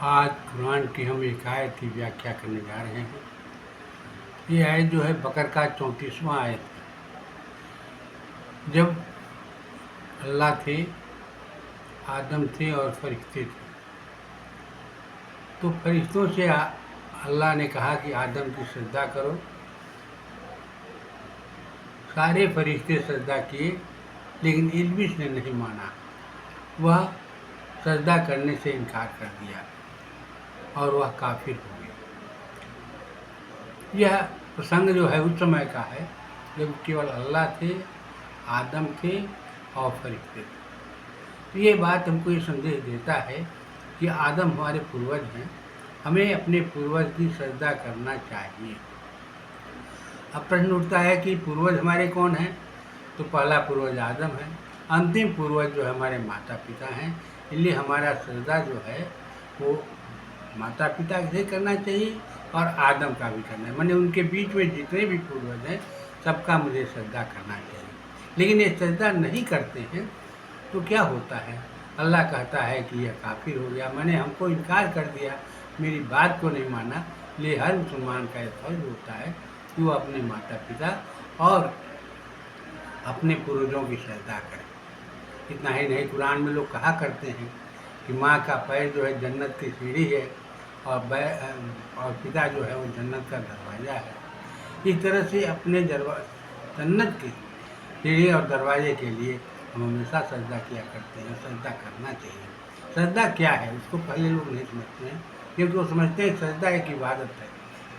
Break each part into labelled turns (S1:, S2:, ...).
S1: आज कुरान की हम एक आयत की व्याख्या करने जा रहे हैं। ये आयत जो है बकर का 34वां आयत है। जब अल्लाह थे, आदम थे और फरिश्ते थे, तो फरिश्तों से अल्लाह ने कहा कि आदम की सजदा करो। सारे फरिश्ते सजदा किए, लेकिन इब्लीस ने नहीं माना। वह सजदा करने से इनकार कर दिया और वह काफिर हो गया। यह प्रसंग जो है उस समय का है जब केवल अल्लाह थे, आदम थे और फरिश्ते थे। तो ये बात हमको ये संदेश देता है कि आदम हमारे पूर्वज हैं, हमें अपने पूर्वज की सजदा करना चाहिए। अब प्रश्न उठता है कि पूर्वज हमारे कौन हैं? तो पहला पूर्वज आदम है, अंतिम पूर्वज जो है हमारे माता पिता हैं। इसलिए हमारा सजदा जो है वो माता पिता से करना चाहिए और आदम का भी करना है। मैंने उनके बीच में जितने भी पूर्वज हैं सबका मुझे सजदा करना चाहिए। लेकिन ये सजदा नहीं करते हैं तो क्या होता है? अल्लाह कहता है कि यह काफिर हो गया, मैंने हमको इनकार कर दिया, मेरी बात को नहीं माना। इसलिए हर मुसलमान का यह फर्ज होता है कि वो अपने माता पिता और अपने पूर्वजों की सजदा करें। इतना ही नहीं, कुरान में लोग कहा करते हैं कि माँ का पैर जो है जन्नत की सीढ़ी है और पिता जो है वो जन्नत का दरवाज़ा है। इस तरह से अपने जन्नत की सीढ़ी और दरवाजे के लिए हम हमेशा सजदा किया करते हैं, सजदा करना चाहिए। सजदा क्या है उसको पहले लोग नहीं समझते हैं, क्योंकि वो समझते हैं सजदा एक इबादत है।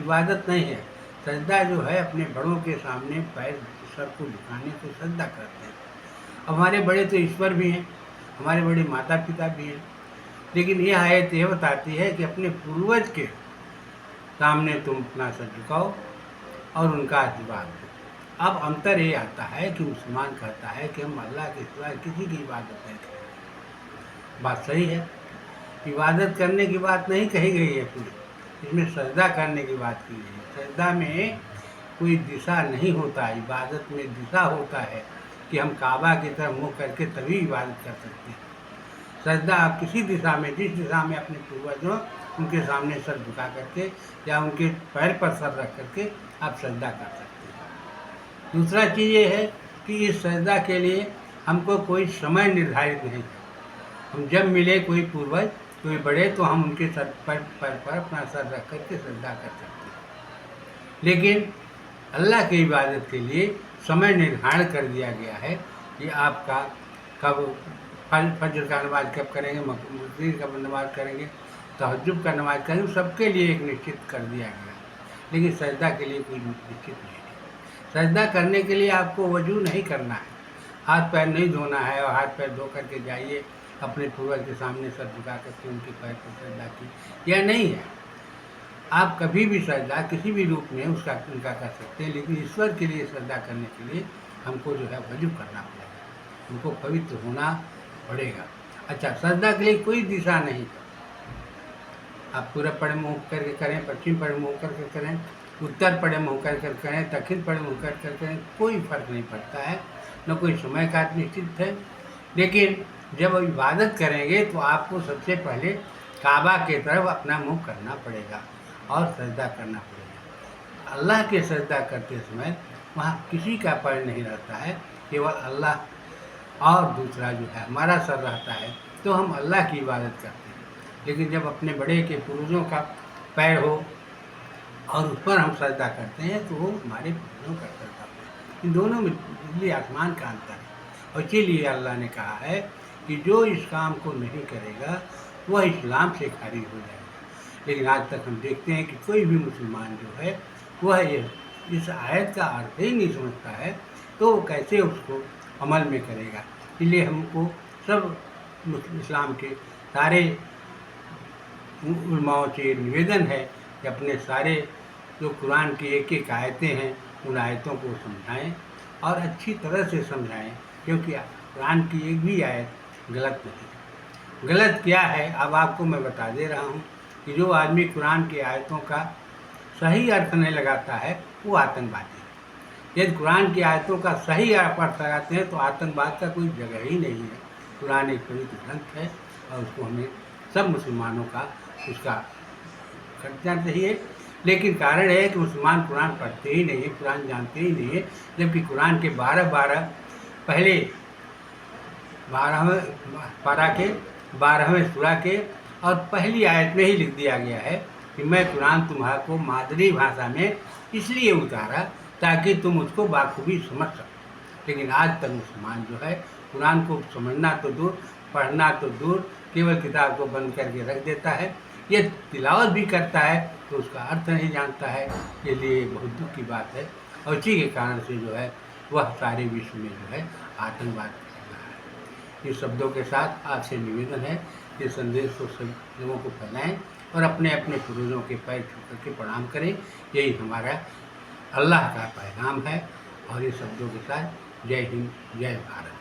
S1: इबादत नहीं है। सजदा जो है अपने बड़ों के सामने पैर सर को झुकाने को सजदा करते हैं। अब हमारे बड़े तो ईश्वर भी हैं, हमारे बड़े माता पिता भी हैं, लेकिन यह आयत यह बताती है कि अपने पूर्वज के सामने तुम अपना सर झुकाओ और उनका आशीर्वाद दो। अब अंतर ये आता है कि मुसलमान कहता है कि हम अल्लाह के सिवा किसी की इबादत नहीं करें। बात सही है, इबादत करने की बात नहीं कही गई है पूरी, इसमें सजदा करने की बात की गई है। सजदा में कोई दिशा नहीं होता, इबादत में दिशा होता है कि हम काबा की तरफ मुँह करके तभी इबादत कर सकते हैं। सजदा आप किसी दिशा में, जिस दिशा में अपने पूर्वजों उनके सामने सर झुका करके या उनके पैर पर सर रख करके आप सजदा कर सकते हैं। दूसरा चीज़ ये है कि इस सजदा के लिए हमको कोई समय निर्धारित नहीं है। हम जब मिले कोई पूर्वज, कोई बड़े, तो हम उनके सर पर अपना सर रख करके सजदा कर सकते हैं। लेकिन अल्लाह की इबादत के लिए समय निर्धारण कर दिया गया है कि आपका कब फजर का नमाज कब करेंगे, मगरिब का नमाज करेंगे, तहज्जुद का नमाज करेंगे, सबके लिए एक निश्चित कर दिया गया। लेकिन सजदा के लिए कोई निश्चित नहीं है। सजदा करने के लिए आपको वजू नहीं करना है, हाथ पैर नहीं धोना है और हाथ पैर धो करके जाइए अपने पूर्वज के सामने सर झुका करके उनके पैर पर सजदा की, यह नहीं है। आप कभी भी सजदा किसी भी रूप में उनका कर सकते हैं, लेकिन ईश्वर के लिए सजदा करने के लिए हमको जो है वजू करना पड़ेगा, उनको पवित्र होना पड़ेगा। अच्छा, सजदा के लिए कोई दिशा नहीं, आप पूरब पड़े मुँह करके करें, पश्चिम पड़े मुँह करके करें, उत्तर पड़े मुँह कर करें, दक्षिण पड़े मुँह कर करें, कोई फर्क नहीं पड़ता है, न कोई समय का निश्चित है। लेकिन जब इबादत करेंगे तो आपको सबसे पहले काबा के तरफ अपना मुँह करना पड़ेगा और सजदा करना पड़ेगा। अल्लाह के सजदा करते समय वहाँ किसी का पैर नहीं रहता है, केवल अल्लाह और दूसरा जो है हमारा सर रहता है, तो हम अल्लाह की इबादत करते हैं। लेकिन जब अपने बड़े के पूर्वजों का पैर हो और उस पर हम सजदा करते हैं तो वो हमारे पूर्वजों का सजदा है। इन दोनों में बिजली आसमान का अंतर है, और इसीलिए अल्लाह ने कहा है कि जो इस काम को नहीं करेगा वह इस्लाम से खारिज हो जाएगा। लेकिन आज तक हम देखते हैं कि कोई भी मुसलमान जो है वह इस आयत का अर्थ ही नहीं समझता है, तो वो कैसे उसको अमल में करेगा। इसलिए हमको सब इस्लाम के सारे उलमाओं से निवेदन है कि अपने सारे जो कुरान की एक एक आयतें हैं उन आयतों को समझाएं और अच्छी तरह से समझाएं, क्योंकि कुरान की एक भी आयत गलत नहीं है। गलत क्या है अब आपको मैं बता दे रहा हूँ कि जो आदमी कुरान की आयतों का सही अर्थ नहीं लगाता है वो आतंकवादी है। यदि कुरान की आयतों का सही अर्थ लगाते हैं तो आतंकवाद का कोई जगह ही नहीं है। कुरान एक पवित्र ग्रंथ है और उसको हमें सब मुसलमानों का उसका करना चाहिए। लेकिन कारण है कि मुसलमान कुरान पढ़ते ही नहीं है, कुरान जानते ही नहीं है, जबकि कुरान के 12 पहले 12वें पारा के 12वें सूरा के और पहली आयत में ही लिख दिया गया है कि मैं कुरान तुम्हारा को मादरी भाषा में इसलिए उतारा ताकि तुम उसको बाखूबी समझ सको। लेकिन आज तक मुसलमान जो है कुरान को समझना तो दूर, पढ़ना तो दूर, केवल किताब को बंद करके रख देता है। ये तिलावत भी करता है तो उसका अर्थ नहीं जानता है। ये लिए बहुत दुख की बात है और इसी के कारण से जो है वह सारे विश्व में जो है आतंकवाद फैल रहा है। इन शब्दों के साथ आपसे निवेदन है कि संदेश को सब लोगों को फैलाएं और अपने अपने पूर्वजों के पैर छू करके प्रणाम करें। यही हमारा अल्लाह का पैगाम है। और ये शब्दों के साथ जय हिंद, जय भारत।